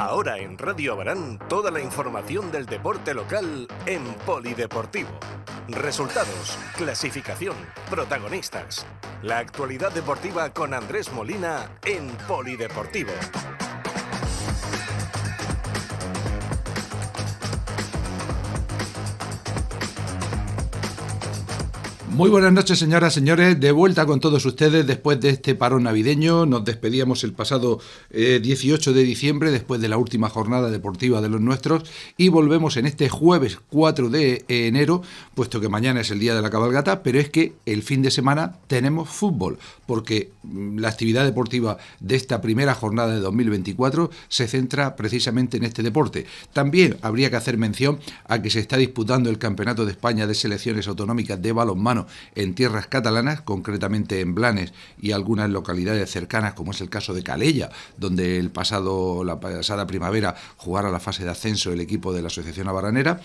Ahora en Radio Abarán, toda la información del deporte local en Polideportivo. Resultados, clasificación, protagonistas. La actualidad deportiva con Andrés Molina en Polideportivo. Muy buenas noches, señoras, señores, de vuelta con todos ustedes después de este parón navideño. Nos despedíamos el pasado 18 de diciembre, después de la última jornada deportiva de los nuestros, y volvemos en este jueves 4 de enero, puesto que mañana es el día de la cabalgata, pero es que el fin de semana tenemos fútbol, porque la actividad deportiva de esta primera jornada de 2024 se centra precisamente en este deporte. También habría que hacer mención a que se está disputando el Campeonato de España de Selecciones Autonómicas de Balonmano en tierras catalanas, concretamente en Blanes y algunas localidades cercanas, como es el caso de Calella, donde la pasada primavera jugara la fase de ascenso el equipo de la Asociación Abaranera.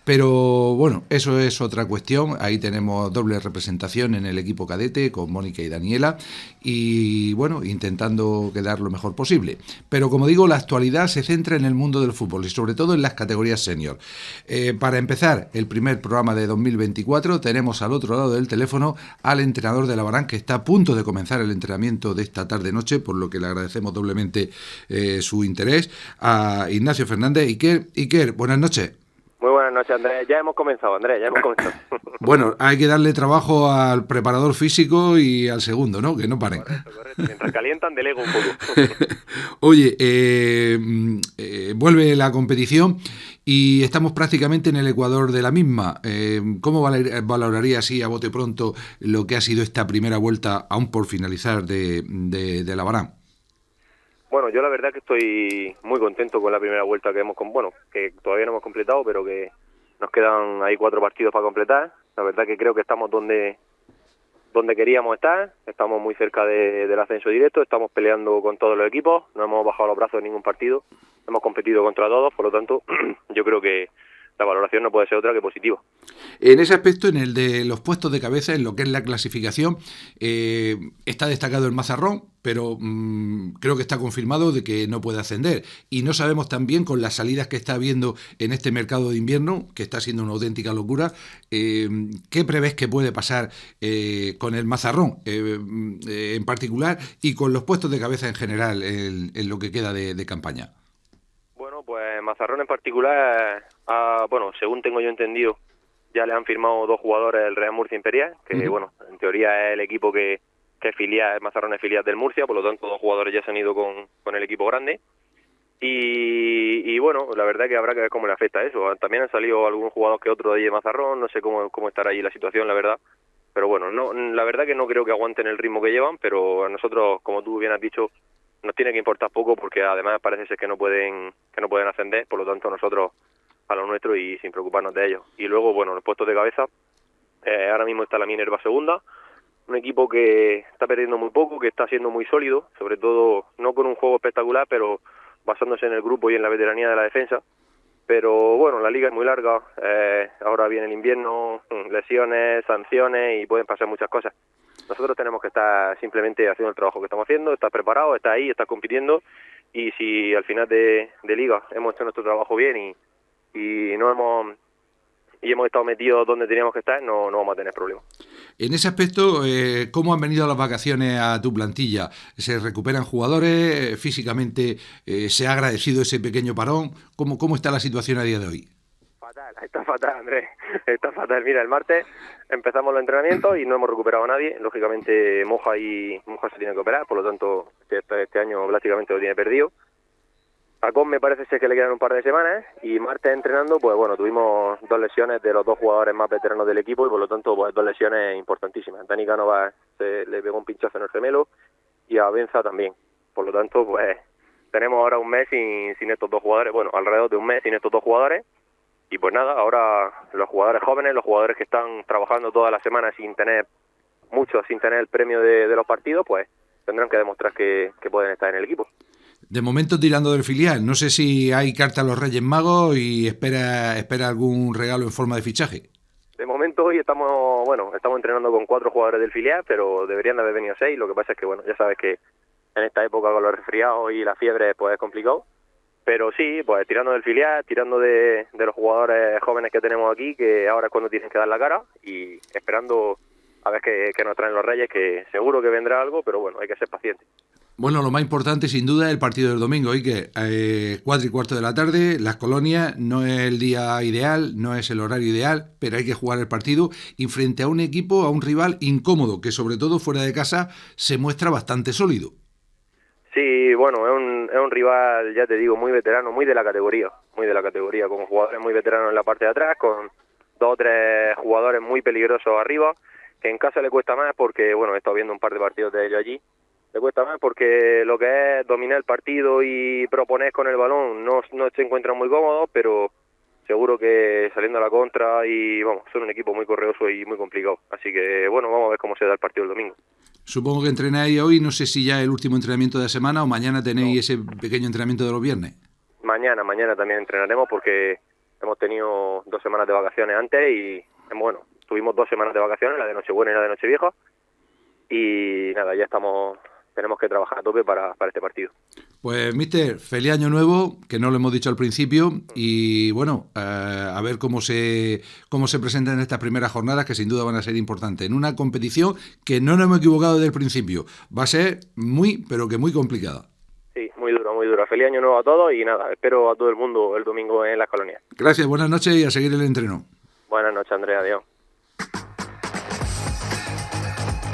Pero bueno, eso es otra cuestión. Ahí tenemos doble representación en el equipo cadete con Mónica y Daniela, y bueno, intentando quedar lo mejor posible. Pero como digo, la actualidad se centra en el mundo del fútbol y sobre todo en las categorías senior. Para empezar el primer programa de 2024 tenemos al otro lado del teléfono al entrenador del Abarán, que está a punto de comenzar el entrenamiento de esta tarde-noche, por lo que le agradecemos doblemente su interés, a Ignacio Fernández. Iker, buenas noches. Muy buenas noches, Andrés. Ya hemos comenzado, Andrés, ya hemos comenzado. Bueno, hay que darle trabajo al preparador físico y al segundo, ¿no? Que no paren. Correcto. Mientras calientan, delego un poco. Oye, vuelve la competición y estamos prácticamente en el ecuador de la misma. ¿Cómo valoraría así a bote pronto lo que ha sido esta primera vuelta, aún por finalizar, de la Abarán? Bueno, yo la verdad que estoy muy contento con la primera vuelta que todavía no hemos completado, pero que nos quedan ahí 4 partidos para completar. La verdad que creo que estamos donde queríamos estar, estamos muy cerca del ascenso directo, estamos peleando con todos los equipos, no hemos bajado los brazos en ningún partido, hemos competido contra todos, por lo tanto, yo creo que la valoración no puede ser otra que positiva. En ese aspecto, en el de los puestos de cabeza, en lo que es la clasificación, está destacado el Mazarrón, pero creo que está confirmado de que no puede ascender. Y no sabemos también, con las salidas que está habiendo en este mercado de invierno, que está siendo una auténtica locura, ¿qué prevés que puede pasar con el Mazarrón en particular y con los puestos de cabeza en general en lo que queda de campaña? Bueno, pues Mazarrón en particular, según tengo yo entendido, ya le han firmado 2 jugadores del Real Murcia Imperial, que en teoría es el equipo que es filial, Mazarrón es filial del Murcia, por lo tanto 2 jugadores ya se han ido con el equipo grande. Y bueno, la verdad que habrá que ver cómo le afecta eso. También han salido algún jugador que otro de ahí de Mazarrón, no sé cómo estará ahí la situación, la verdad. Pero bueno, la verdad que no creo que aguanten el ritmo que llevan, pero a nosotros, como tú bien has dicho, nos tiene que importar poco, porque además parece ser que no pueden ascender, por lo tanto nosotros a lo nuestro y sin preocuparnos de ellos. Y luego, bueno, los puestos de cabeza, ahora mismo está la Minerva segunda, un equipo que está perdiendo muy poco, que está siendo muy sólido, sobre todo no con un juego espectacular, pero basándose en el grupo y en la veteranía de la defensa. Pero bueno, la liga es muy larga, ahora viene el invierno, lesiones, sanciones y pueden pasar muchas cosas. Nosotros tenemos que estar simplemente haciendo el trabajo que estamos haciendo, estar preparados, estar ahí, estar compitiendo, y si al final de liga hemos hecho nuestro trabajo bien y hemos estado metidos donde teníamos que estar, no vamos a tener problemas. En ese aspecto, ¿cómo han venido las vacaciones a tu plantilla? ¿Se recuperan jugadores? ¿Físicamente se ha agradecido ese pequeño parón? ¿Cómo está la situación a día de hoy? Está fatal, Andrés, está fatal. Mira, el martes empezamos los entrenamientos y no hemos recuperado a nadie. Lógicamente Moja se tiene que operar, por lo tanto este año prácticamente lo tiene perdido. A Con me parece ser que le quedan un par de semanas, y martes entrenando, pues bueno, tuvimos 2 lesiones de los 2 jugadores más veteranos del equipo, y por lo tanto pues 2 lesiones importantísimas. Dani Canova le pegó un pinchazo en el gemelo y a Benza también. Por lo tanto, pues tenemos ahora un mes sin estos 2 jugadores, bueno, alrededor de un mes sin estos 2 jugadores. Y pues nada, ahora los jugadores jóvenes, los jugadores que están trabajando toda la semana sin tener el premio de los partidos, pues tendrán que demostrar que pueden estar en el equipo. De momento tirando del filial, no sé si hay carta a los Reyes Magos y espera algún regalo en forma de fichaje. De momento hoy estamos entrenando con 4 jugadores del filial, pero deberían de haber venido 6, lo que pasa es que bueno, ya sabes que en esta época con los resfriados y la fiebre pues es complicado. Pero sí, pues tirando del filial, tirando de los jugadores jóvenes que tenemos aquí, que ahora es cuando tienen que dar la cara, y esperando a ver qué nos traen los Reyes, que seguro que vendrá algo, pero bueno, hay que ser pacientes. Bueno, lo más importante sin duda es el partido del domingo, y que 4:15 de la tarde, Las Colonias, no es el día ideal, no es el horario ideal, pero hay que jugar el partido y frente a un equipo, a un rival incómodo, que sobre todo fuera de casa se muestra bastante sólido. Sí, bueno, es un rival, ya te digo, muy veterano, muy de la categoría, con jugadores muy veteranos en la parte de atrás, con 2 o 3 jugadores muy peligrosos arriba, que en casa le cuesta más porque, bueno, he estado viendo un par de partidos de ellos allí, le cuesta más porque lo que es dominar el partido y proponer con el balón no se encuentran muy cómodos, pero seguro que saliendo a la contra y, vamos, son un equipo muy correoso y muy complicado. Así que, bueno, vamos a ver cómo se da el partido el domingo. Supongo que entrenáis hoy, no sé si ya el último entrenamiento de la semana o mañana tenéis ese pequeño entrenamiento de los viernes. Mañana también entrenaremos porque hemos tenido 2 semanas de vacaciones antes y, bueno, tuvimos 2 semanas de vacaciones, la de Nochebuena y la de Nochevieja, y nada, ya tenemos que trabajar a tope para este partido. Pues, mister, feliz año nuevo, que no lo hemos dicho al principio, y bueno, a ver cómo se presentan estas primeras jornadas, que sin duda van a ser importantes, en una competición que no nos hemos equivocado desde el principio, va a ser muy, pero que muy complicada. Sí, muy duro, muy duro. Feliz año nuevo a todos y nada, espero a todo el mundo el domingo en Las Colonias. Gracias, buenas noches y a seguir el entreno. Buenas noches, Andrea, adiós.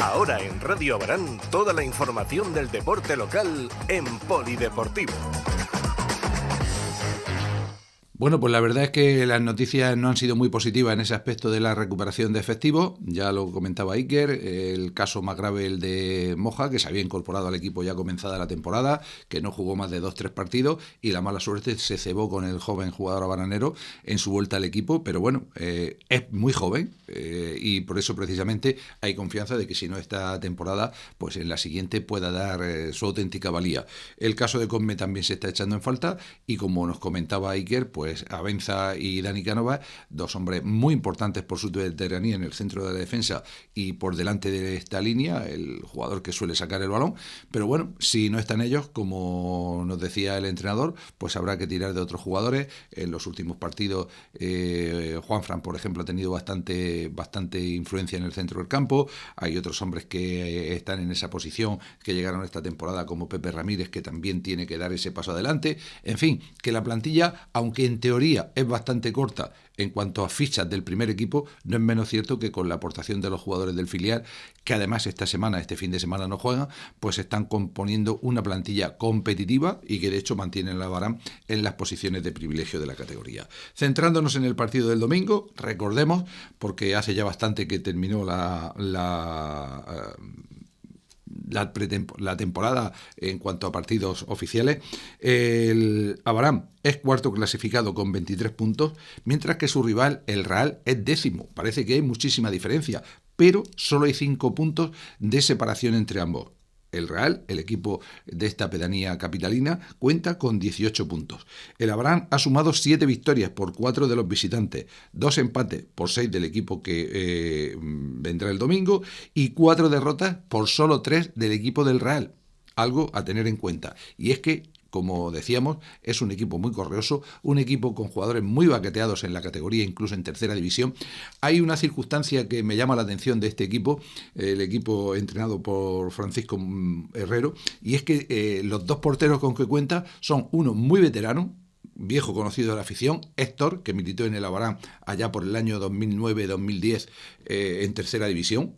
Ahora en Radio Abarán, toda la información del deporte local en Polideportivo. Bueno, pues la verdad es que las noticias no han sido muy positivas en ese aspecto de la recuperación de efectivos. Ya lo comentaba Iker, el caso más grave, el de Moja, que se había incorporado al equipo ya comenzada la temporada, que no jugó más de 2-3 partidos, y la mala suerte se cebó con el joven jugador habanero en su vuelta al equipo. Pero bueno, es muy joven y por eso precisamente hay confianza de que si no esta temporada, pues en la siguiente pueda dar su auténtica valía. El caso de Cosme también se está echando en falta, y como nos comentaba Iker, pues Abenza y Dani Canova, 2 hombres muy importantes por su veteranía en el centro de la defensa y por delante de esta línea, el jugador que suele sacar el balón. Pero bueno, si no están ellos, como nos decía el entrenador, pues habrá que tirar de otros jugadores. En los últimos partidos, Juanfran, por ejemplo, ha tenido bastante influencia en el centro del campo. Hay otros hombres que están en esa posición, que llegaron esta temporada, como Pepe Ramírez, que también tiene que dar ese paso adelante. En fin, que la plantilla, aunque en teoría es bastante corta en cuanto a fichas del primer equipo, no es menos cierto que con la aportación de los jugadores del filial, que además este fin de semana no juegan, pues están componiendo una plantilla competitiva y que de hecho mantienen la Abarán en las posiciones de privilegio de la categoría. Centrándonos en el partido del domingo, recordemos, porque hace ya bastante que terminó la temporada en cuanto a partidos oficiales, el Abarán es cuarto clasificado con 23 puntos, mientras que su rival, el Real, es 10º. Parece que hay muchísima diferencia, pero solo hay 5 puntos de separación entre ambos. El Real, el equipo de esta pedanía capitalina, cuenta con 18 puntos. El Abarán ha sumado 7 victorias por 4 de los visitantes, 2 empates por 6 del equipo que vendrá el domingo y 4 derrotas por solo 3 del equipo del Real. Algo a tener en cuenta. Y es que, como decíamos, es un equipo muy correoso, un equipo con jugadores muy baqueteados en la categoría, incluso en tercera división. Hay una circunstancia que me llama la atención de este equipo, el equipo entrenado por Francisco Herrero, y es que los 2 porteros con que cuenta son uno muy veterano, viejo conocido de la afición, Héctor, que militó en el Abarán allá por el año 2009-2010 en tercera división,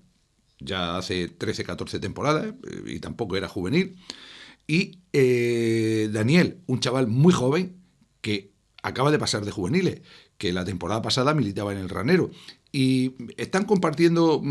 ya hace 13-14 temporadas, y tampoco era juvenil. Y Daniel, un chaval muy joven que acaba de pasar de juveniles, que la temporada pasada militaba en el Ranero. Y están compartiendo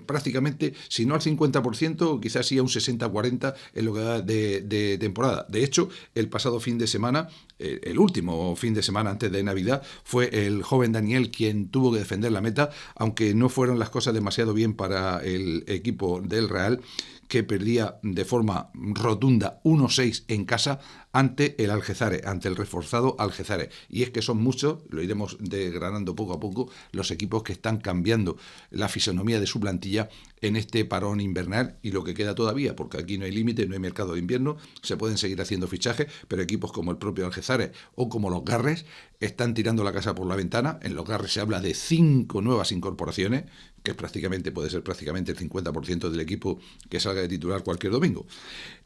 prácticamente, si no al 50%, quizás sí a un 60-40 en lo que da de temporada. De hecho, el pasado fin de semana, el último fin de semana antes de Navidad, fue el joven Daniel quien tuvo que defender la meta, aunque no fueron las cosas demasiado bien para el equipo del Real, que perdía de forma rotunda 1-6 en casa ante el Algezare, ante el reforzado Algezare. Y es que son muchos, lo iremos desgranando poco a poco, los equipos que están cambiando la fisonomía de su plantilla en este parón invernal y lo que queda todavía, porque aquí no hay límite, no hay mercado de invierno, se pueden seguir haciendo fichajes, pero equipos como el propio Algezare o como los Garres están tirando la casa por la ventana. En los Garres se habla de 5 nuevas incorporaciones, que puede ser prácticamente el 50% del equipo que salga de titular cualquier domingo.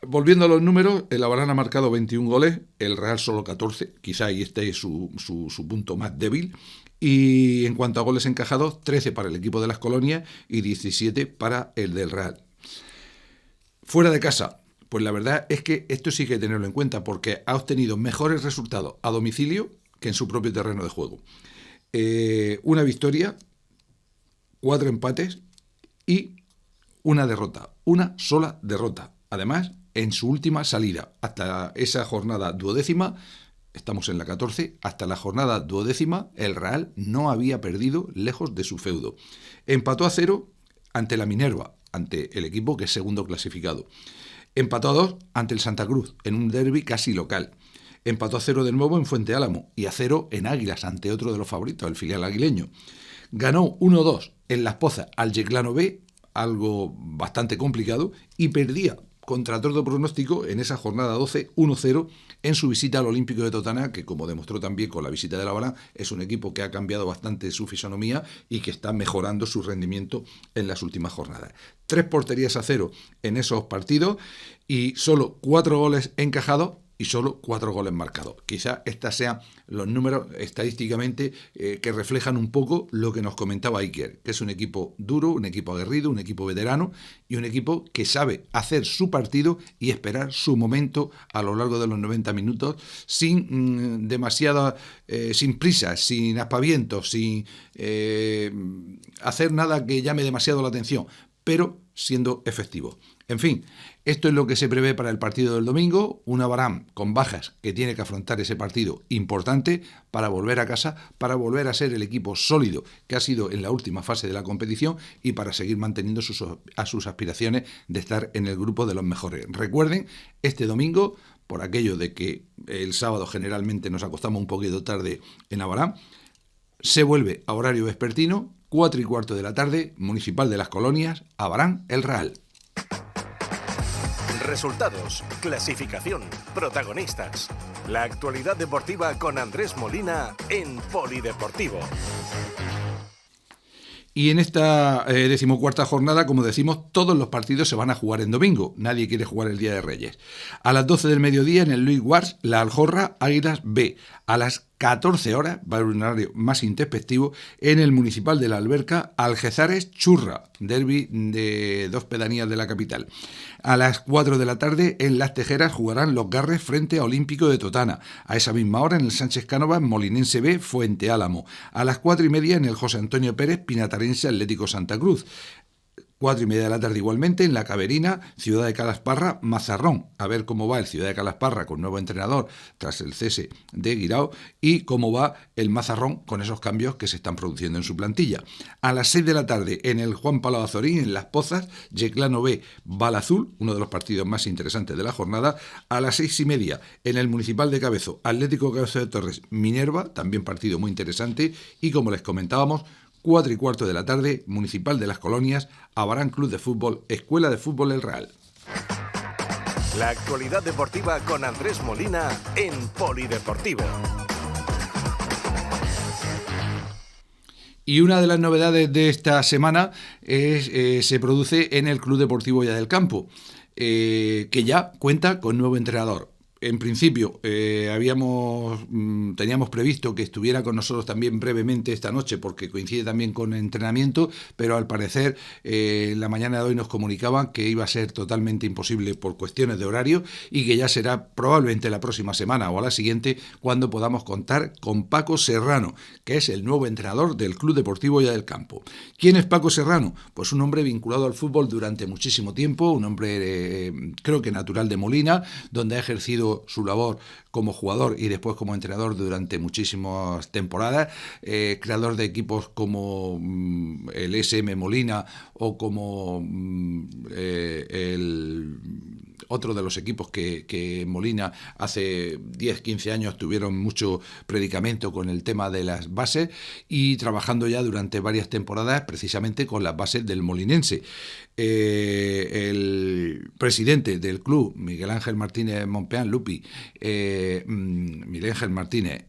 Volviendo a los números, el Abarán ha marcado 21 goles, el Real solo 14, quizá ahí esté su punto más débil. Y en cuanto a goles encajados, 13 para el equipo de las Colonias y 17 para el del Real. Fuera de casa, pues la verdad es que esto sí que hay que tenerlo en cuenta, porque ha obtenido mejores resultados a domicilio que en su propio terreno de juego. Una victoria, 4 empates y una derrota, una sola derrota. Además, en su última salida, hasta esa jornada 12ª, estamos en la 14, hasta la jornada 12ª, el Real no había perdido lejos de su feudo. Empató a 0 ante la Minerva, ante el equipo que es segundo clasificado. Empató a 2 ante el Santa Cruz, en un derbi casi local. Empató a 0 de nuevo en Fuente Álamo y a 0 en Águilas, ante otro de los favoritos, el filial aguileño. Ganó 1-2 en Las Pozas al Yeclano B, algo bastante complicado, y perdía contra todo pronóstico en esa jornada 12, 1-0 en su visita al Olímpico de Totana, que como demostró también con la visita de la Abarán, es un equipo que ha cambiado bastante su fisonomía y que está mejorando su rendimiento en las últimas jornadas. 3 porterías a 0 en esos partidos y solo 4 goles encajados y solo 4 goles marcados. Quizá estos sean los números estadísticamente que reflejan un poco lo que nos comentaba Iker, que es un equipo duro, un equipo aguerrido, un equipo veterano y un equipo que sabe hacer su partido y esperar su momento a lo largo de los 90 minutos sin sin prisas, sin aspavientos, sin hacer nada que llame demasiado la atención, pero siendo efectivo. En fin, esto es lo que se prevé para el partido del domingo, un Abarán con bajas que tiene que afrontar ese partido importante para volver a casa, para volver a ser el equipo sólido que ha sido en la última fase de la competición y para seguir manteniendo sus aspiraciones de estar en el grupo de los mejores. Recuerden, este domingo, por aquello de que el sábado generalmente nos acostamos un poquito tarde en Abarán, se vuelve a horario vespertino, 4:15 de la tarde, Municipal de las Colonias, Abarán, el Real. Resultados, clasificación, protagonistas. La actualidad deportiva con Andrés Molina en Polideportivo. Y en esta 14ª jornada, como decimos, todos los partidos se van a jugar en domingo. Nadie quiere jugar el Día de Reyes. A las 12 del mediodía en el Luis Guards, la Aljorra Águilas B. A las 14 horas, va a haber un horario más introspectivo, en el Municipal de la Alberca, Algezares Churra, derbi de 2 pedanías de la capital. A las 4 de la tarde, en Las Tejeras, jugarán los Garres frente a Olímpico de Totana. A esa misma hora, en el Sánchez Cánovas, Molinense B, Fuente Álamo. A las 4:30, en el José Antonio Pérez, Pinatarense Atlético Santa Cruz. 4:30 de la tarde igualmente en la Caberina, Ciudad de Calasparra, Mazarrón. A ver cómo va el Ciudad de Calasparra con nuevo entrenador tras el cese de Guirao y cómo va el Mazarrón con esos cambios que se están produciendo en su plantilla. A las 6 de la tarde en el Juan Palau Azorín, en Las Pozas, Yeclano B, Balazul, uno de los partidos más interesantes de la jornada. A las 6:30 en el Municipal de Cabezo, Atlético Cabezo de Torres, Minerva, también partido muy interesante. Y como les comentábamos, 4:15 de la tarde, Municipal de las Colonias, Abarán Club de Fútbol, Escuela de Fútbol El Real. La actualidad deportiva con Andrés Molina en Polideportivo. Y una de las novedades de esta semana se produce en el Club Deportivo Ya del Campo, que ya cuenta con nuevo entrenador. En principio, teníamos previsto que estuviera con nosotros también brevemente esta noche, porque coincide también con entrenamiento, pero al parecer la mañana de hoy nos comunicaban que iba a ser totalmente imposible por cuestiones de horario y que ya será probablemente la próxima semana o a la siguiente cuando podamos contar con Paco Serrano, que es el nuevo entrenador del Club Deportivo Ya del Campo. ¿Quién es Paco Serrano? Pues un hombre vinculado al fútbol durante muchísimo tiempo, un hombre creo que natural de Molina, donde ha ejercido hecho su labor como jugador y después como entrenador durante muchísimas temporadas, creador de equipos como el SM Molina o como otro de los equipos que Molina hace 10-15 años tuvieron mucho predicamento con el tema de las bases, y trabajando ya durante varias temporadas precisamente con las bases del molinense. El presidente del club, Miguel Ángel Martínez Mompeán, Lupi, Miguel Ángel Martínez,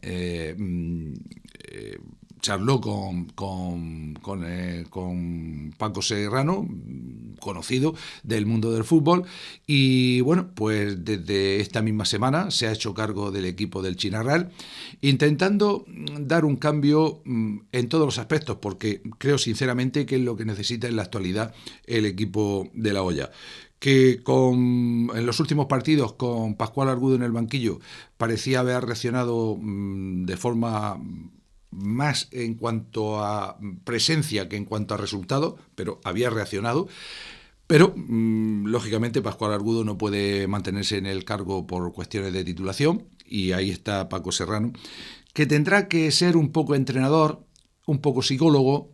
charló con Paco Serrano, conocido del mundo del fútbol, y bueno, pues desde esta misma semana se ha hecho cargo del equipo del Chinarral, intentando dar un cambio en todos los aspectos, porque creo sinceramente que es lo que necesita en la actualidad el equipo de La Hoya, que en los últimos partidos con Pascual Argudo en el banquillo parecía haber reaccionado de forma más en cuanto a presencia que en cuanto a resultado, pero había reaccionado. Pero, lógicamente, Pascual Argudo no puede mantenerse en el cargo por cuestiones de titulación, y ahí está Paco Serrano, que tendrá que ser un poco entrenador, un poco psicólogo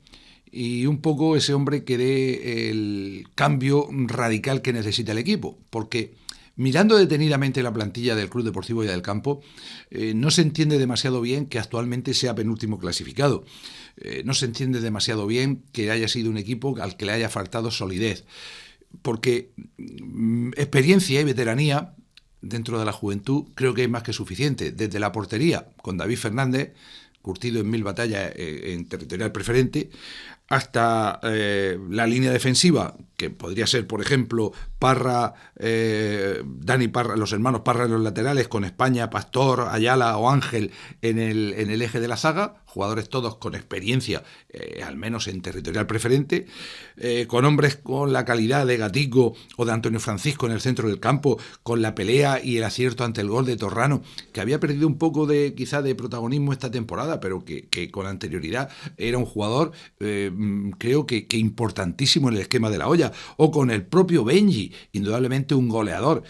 y un poco ese hombre que dé el cambio radical que necesita el equipo, porque mirando detenidamente la plantilla del Club Deportivo Hoya del Campo, no se entiende demasiado bien que actualmente sea penúltimo clasificado. No se entiende demasiado bien que haya sido un equipo al que le haya faltado solidez, porque experiencia y veteranía dentro de la juventud creo que es más que suficiente. Desde la portería, con David Fernández, curtido en 1000 batallas en territorial preferente, hasta la línea defensiva, que podría ser, por ejemplo, Parra, Dani Parra, los hermanos Parra en los laterales, con España, Pastor, Ayala o Ángel en el eje de la zaga, jugadores todos con experiencia, al menos en territorial preferente, con hombres con la calidad de Gatico o de Antonio Francisco en el centro del campo, con la pelea y el acierto ante el gol de Torrano, que había perdido un poco quizá de protagonismo esta temporada, pero que con anterioridad era un jugador creo que importantísimo en el esquema de La Hoya, o con el propio Benji, indudablemente un goleador,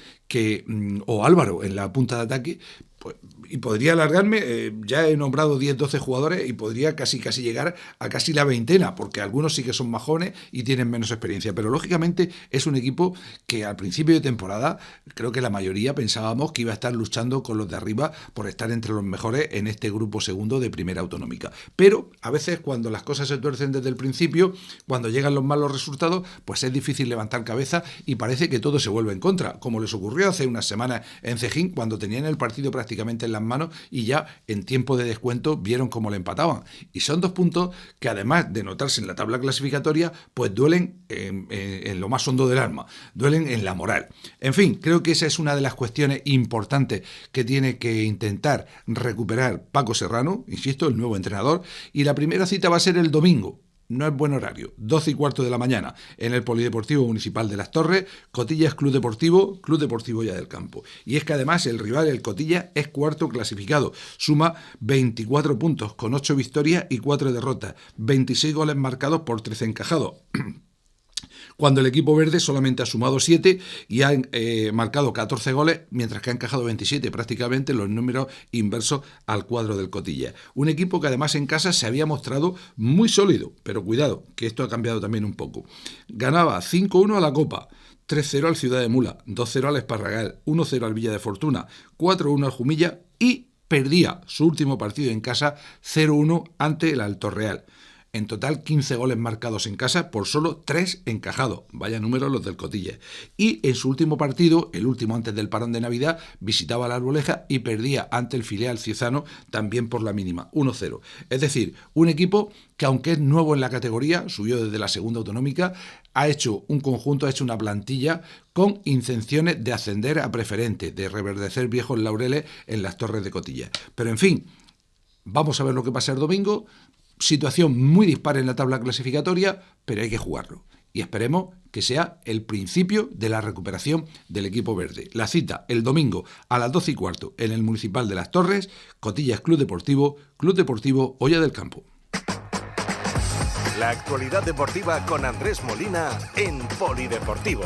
o Álvaro en la punta de ataque. Pues, y podría alargarme, ya he nombrado 10-12 jugadores y podría casi llegar a casi la veintena, porque algunos sí que son más jóvenes y tienen menos experiencia, pero lógicamente es un equipo que al principio de temporada creo que la mayoría pensábamos que iba a estar luchando con los de arriba por estar entre los mejores en este grupo segundo de Primera Autonómica, pero a veces cuando las cosas se tuercen desde el principio, cuando llegan los malos resultados, pues es difícil levantar cabeza y parece que todo se vuelve en contra, como les ocurrió hace unas semanas en Cejín, cuando tenían el partido prácticamente en las manos y ya en tiempo de descuento vieron cómo le empataban. Y son 2 puntos que, además de notarse en la tabla clasificatoria, pues duelen en lo más hondo del alma, duelen en la moral. En fin, creo que esa es una de las cuestiones importantes que tiene que intentar recuperar Paco Serrano, insisto, el nuevo entrenador, y la primera cita va a ser el domingo. No es buen horario, 12:15 de la mañana, en el Polideportivo Municipal de Las Torres, Cotillas Club Deportivo Hoya del Campo. Y es que además el rival, el Cotillas, es cuarto clasificado, suma 24 puntos, con 8 victorias y 4 derrotas, 26 goles marcados por 13 encajados. Cuando el equipo verde solamente ha sumado 7 y ha marcado 14 goles, mientras que ha encajado 27, prácticamente los números inversos al cuadro del Cotillas. Un equipo que además en casa se había mostrado muy sólido, pero cuidado, que esto ha cambiado también un poco. Ganaba 5-1 a la Copa, 3-0 al Ciudad de Mula, 2-0 al Esparragal, 1-0 al Villa de Fortuna, 4-1 al Jumilla y perdía su último partido en casa 0-1 ante el Alto Real. En total, 15 goles marcados en casa por solo 3 encajados. Vaya números los del Cotillas. Y en su último partido, el último antes del parón de Navidad, visitaba la Arboleja y perdía ante el filial ciezano también por la mínima, 1-0. Es decir, un equipo que, aunque es nuevo en la categoría, subió desde la segunda autonómica, ha hecho un conjunto, ha hecho una plantilla con intenciones de ascender a preferente, de reverdecer viejos laureles en las Torres de Cotillas. Pero en fin, vamos a ver lo que pasa el domingo. Situación muy dispar en la tabla clasificatoria, pero hay que jugarlo. Y esperemos que sea el principio de la recuperación del equipo verde. La cita el domingo a las 12:15 en el Municipal de Las Torres, Cotillas Club Deportivo Hoya del Campo. La actualidad deportiva con Andrés Molina en Polideportivo.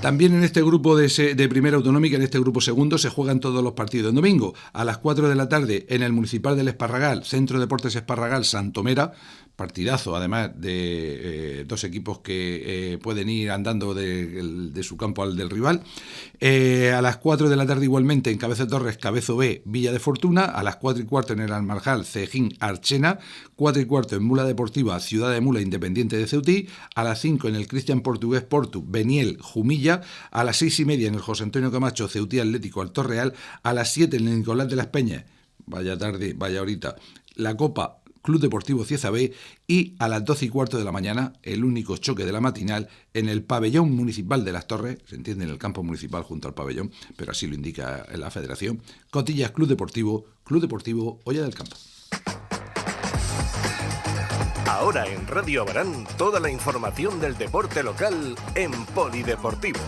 También en este grupo de primera autonómica, en este grupo segundo, se juegan todos los partidos. En domingo, a las 4 de la tarde, en el Municipal del Esparragal, Centro de Deportes Esparragal, Santomera, partidazo, además de dos equipos que pueden ir andando de su campo al del rival. A las 4 de la tarde igualmente en Cabezo Torres, Cabezo B, Villa de Fortuna. A las 4:15 en el Almarjal, Cejín, Archena. 4:15 en Mula Deportiva, Ciudad de Mula, Independiente de Ceutí. A las 5 en el Cristian Portugués Portu, Beniel, Jumilla. A las 6:30 en el José Antonio Camacho, Ceutí Atlético, Alto Real. A las 7 en el Nicolás de las Peñas, vaya tarde, vaya ahorita, la Copa Club Deportivo Cieza B, y a las 12:15 de la mañana, el único choque de la matinal, en el pabellón municipal de Las Torres, se entiende en el campo municipal junto al pabellón, pero así lo indica la federación, Cotillas Club Deportivo Olla del Campo. Ahora en Radio Abarán, toda la información del deporte local en Polideportivo.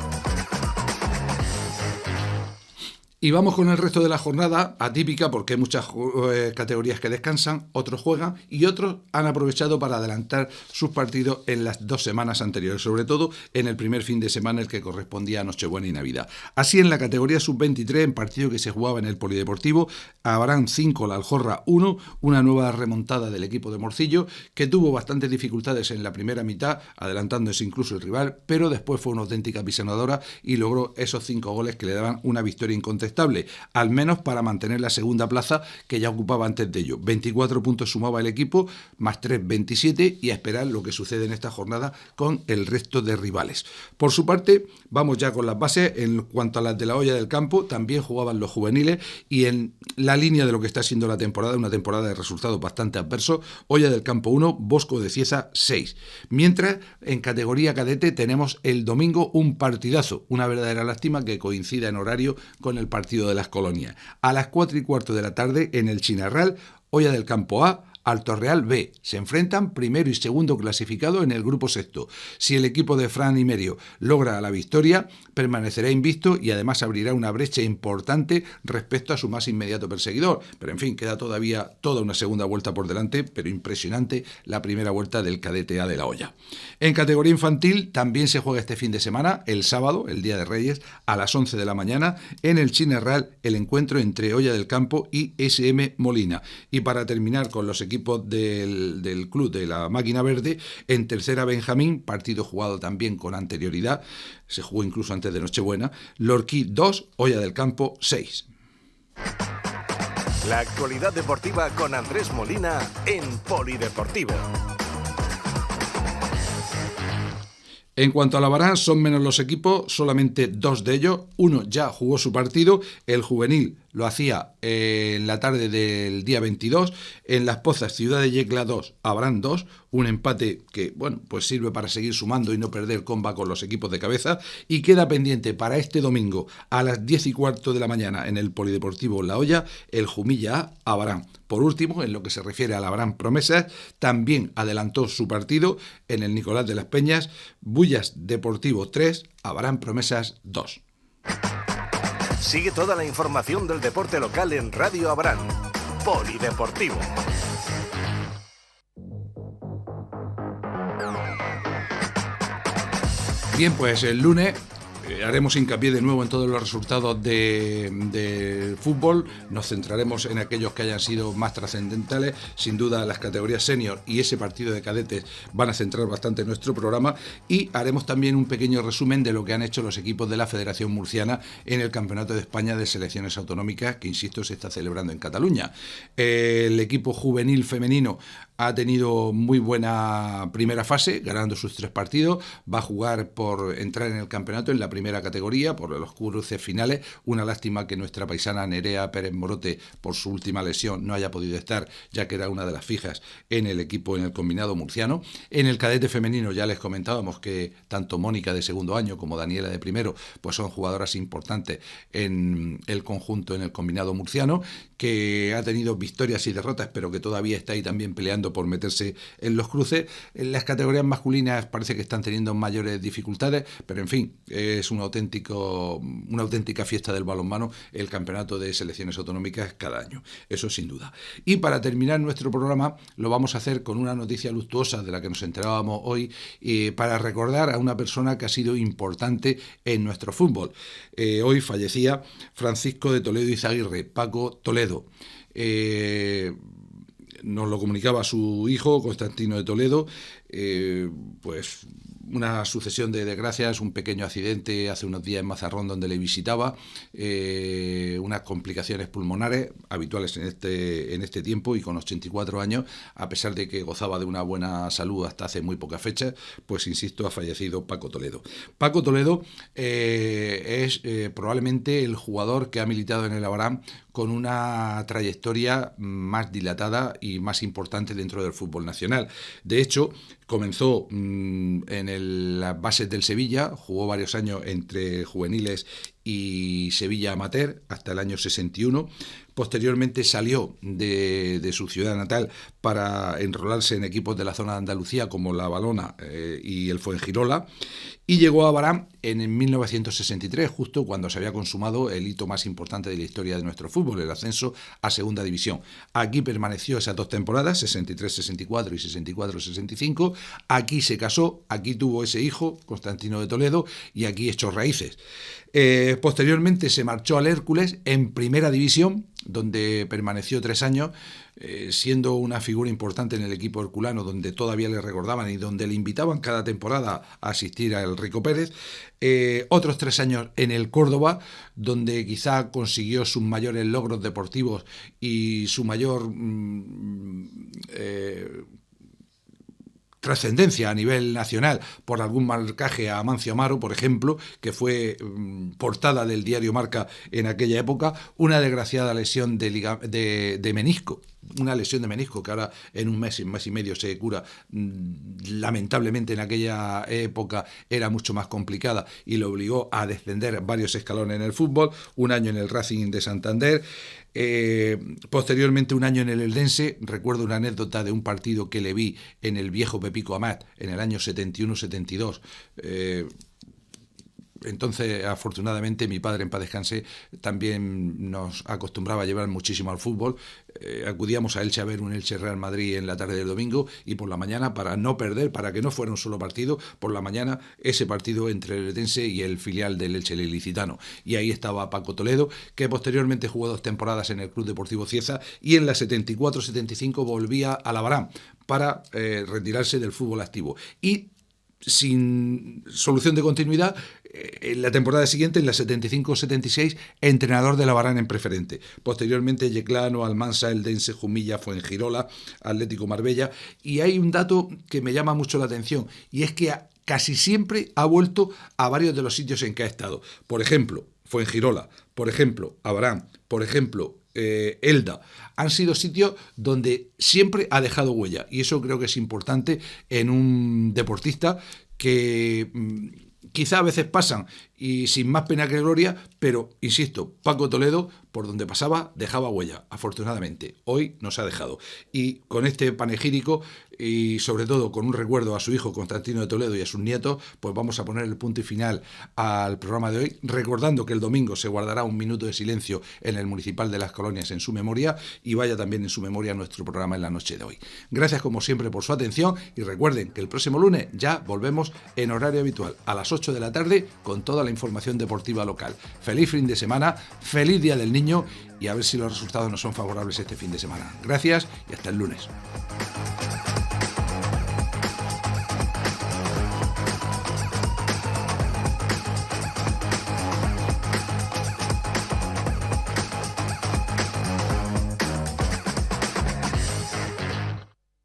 Y vamos con el resto de la jornada, atípica porque hay muchas categorías que descansan, otros juegan y otros han aprovechado para adelantar sus partidos en las 2 semanas anteriores, sobre todo en el primer fin de semana, el que correspondía a Nochebuena y Navidad. Así, en la categoría sub-23, en partido que se jugaba en el Polideportivo, Abarán 5, La Aljorra 1, una nueva remontada del equipo de Morcillo, que tuvo bastantes dificultades en la primera mitad, adelantándose incluso el rival, pero después fue una auténtica pisonadora y logró esos 5 goles que le daban una victoria incontestable, al menos para mantener la segunda plaza que ya ocupaba antes de ello. 24 puntos sumaba el equipo, más 3, 27, y a esperar lo que sucede en esta jornada con el resto de rivales. Por su parte, vamos ya con las bases. En cuanto a las de la Olla del Campo, también jugaban los juveniles y en la línea de lo que está siendo la temporada, una temporada de resultados bastante adversos. Olla del Campo 1, Bosco de Cieza 6. Mientras, en categoría cadete tenemos el domingo un partidazo, una verdadera lástima que coincida en horario con el partido de las colonias. A las 4:15 de la tarde en el Chinarral, Olla del Campo A, Alto Real B. Se enfrentan primero y segundo clasificado en el grupo sexto. Si el equipo de Fran Imerio logra la victoria, permanecerá invicto y además abrirá una brecha importante respecto a su más inmediato perseguidor. Pero en fin, queda todavía toda una segunda vuelta por delante, pero impresionante la primera vuelta del cadete A de la Olla. En categoría infantil también se juega este fin de semana, el sábado, el Día de Reyes, a las 11 de la mañana, en el Chinarral, el encuentro entre Olla del Campo y SM Molina. Y para terminar con los equipos del club de la Máquina Verde, en tercera Benjamín, partido jugado también con anterioridad, se jugó incluso antes de Nochebuena, Lorquí 2, Olla del Campo 6. La actualidad deportiva con Andrés Molina en Polideportivo. En cuanto a la Abarán, son menos los equipos, solamente 2 de ellos. Uno ya jugó su partido, el juvenil lo hacía en la tarde del día 22. En Las Pozas, Ciudad de Yecla 2, Abarán 2, un empate que, bueno, pues sirve para seguir sumando y no perder comba con los equipos de cabeza. Y queda pendiente para este domingo a las 10:15 de la mañana en el Polideportivo La Olla, el Jumilla A, Abarán. Por último, en lo que se refiere al Abarán Promesas, también adelantó su partido en el Nicolás de las Peñas, Bullas Deportivo 3, Abarán Promesas 2. Sigue toda la información del deporte local en Radio Abarán. Polideportivo. Bien, pues el lunes haremos hincapié de nuevo en todos los resultados de fútbol. Nos centraremos en aquellos que hayan sido más trascendentales. Sin duda, las categorías senior y ese partido de cadetes van a centrar bastante nuestro programa. Y haremos también un pequeño resumen de lo que han hecho los equipos de la Federación Murciana en el Campeonato de España de Selecciones Autonómicas, que, insisto, se está celebrando en Cataluña. El equipo juvenil femenino ha tenido muy buena primera fase, ganando sus 3 partidos. Va a jugar por entrar en el campeonato en la primera categoría, por los cruces finales. Una lástima que nuestra paisana Nerea Pérez Morote, por su última lesión, no haya podido estar, ya que era una de las fijas en el equipo, en el combinado murciano. En el cadete femenino ya les comentábamos que tanto Mónica de segundo año como Daniela de primero, pues son jugadoras importantes en el conjunto, en el combinado murciano, que ha tenido victorias y derrotas, pero que todavía está ahí también peleando por meterse en los cruces. En las categorías masculinas parece que están teniendo mayores dificultades, pero en fin, es una auténtica fiesta del balonmano el campeonato de selecciones autonómicas cada año, eso sin duda. Y para terminar nuestro programa lo vamos a hacer con una noticia luctuosa de la que nos enterábamos hoy, para recordar a una persona que ha sido importante en nuestro fútbol. Hoy fallecía Francisco de Toledo Izaguirre, Paco Toledo. Nos lo comunicaba su hijo, Constantino de Toledo, pues una sucesión de desgracias, un pequeño accidente hace unos días en Mazarrón donde le visitaba, unas complicaciones pulmonares habituales en este tiempo, y con 84 años, a pesar de que gozaba de una buena salud hasta hace muy pocas fechas, pues insisto, ha fallecido Paco Toledo. Paco Toledo es probablemente el jugador que ha militado en el Abarán con una trayectoria más dilatada y más importante dentro del fútbol nacional. De hecho, comenzó en las bases del Sevilla, jugó varios años entre juveniles y Sevilla Amateur hasta el año 61. Posteriormente salió de su ciudad natal para enrolarse en equipos de la zona de Andalucía como la Valona y el Fuengirola, y llegó a Abarán en 1963, justo cuando se había consumado el hito más importante de la historia de nuestro fútbol, el ascenso a Segunda División. Aquí permaneció esas 2 temporadas, 63-64 y 64-65, aquí se casó, aquí tuvo ese hijo, Constantino de Toledo, y aquí echó raíces. Posteriormente se marchó al Hércules en Primera División, donde permaneció 3 años, siendo una figura importante en el equipo herculano, donde todavía le recordaban y donde le invitaban cada temporada a asistir al Rico Pérez. Otros 3 años en el Córdoba, donde quizá consiguió sus mayores logros deportivos y su mayor trascendencia a nivel nacional por algún marcaje a Amancio Amaro, por ejemplo, que fue portada del diario Marca en aquella época, una desgraciada lesión de menisco, una lesión de menisco que ahora en un mes y medio se cura. Lamentablemente en aquella época era mucho más complicada y le obligó a descender varios escalones en el fútbol, un año en el Racing de Santander, posteriormente un año en el Eldense. Recuerdo una anécdota de un partido que le vi en el viejo Pepico Amat en el año 71-72. Entonces, afortunadamente, mi padre, en paz descanse, también nos acostumbraba a llevar muchísimo al fútbol. Acudíamos a Elche a ver un Elche Real Madrid en la tarde del domingo, y por la mañana, para no perder, para que no fuera un solo partido, por la mañana ese partido entre el Eldense y el filial del Elche el Ilicitano. Y ahí estaba Paco Toledo, que posteriormente jugó 2 temporadas en el Club Deportivo Cieza, y en la 74-75 volvía a la Abarán para retirarse del fútbol activo. Y sin solución de continuidad, en la temporada siguiente, en la 75-76, entrenador de la Abarán en preferente. Posteriormente, Yeclano, Almansa, Eldense, Jumilla, Fuengirola, Atlético Marbella. Y hay un dato que me llama mucho la atención, y es que casi siempre ha vuelto a varios de los sitios en que ha estado. Por ejemplo, Fuengirola, por ejemplo, Abarán, por ejemplo, Elda. Han sido sitios donde siempre ha dejado huella, y eso creo que es importante en un deportista que quizá a veces pasan y sin más pena que gloria, pero insisto, Paco Toledo, por donde pasaba, dejaba huella. Afortunadamente, hoy nos ha dejado. Y con este panegírico, y sobre todo con un recuerdo a su hijo Constantino de Toledo y a sus nietos, pues vamos a poner el punto y final al programa de hoy, recordando que el domingo se guardará un minuto de silencio en el Municipal de Las Colonias en su memoria, y vaya también en su memoria nuestro programa en la noche de hoy. Gracias como siempre por su atención, y recuerden que el próximo lunes ya volvemos en horario habitual, a las 8 de la tarde, con toda la información deportiva local. Feliz fin de semana, feliz Día del Niño, y a ver si los resultados no son favorables este fin de semana. Gracias y hasta el lunes.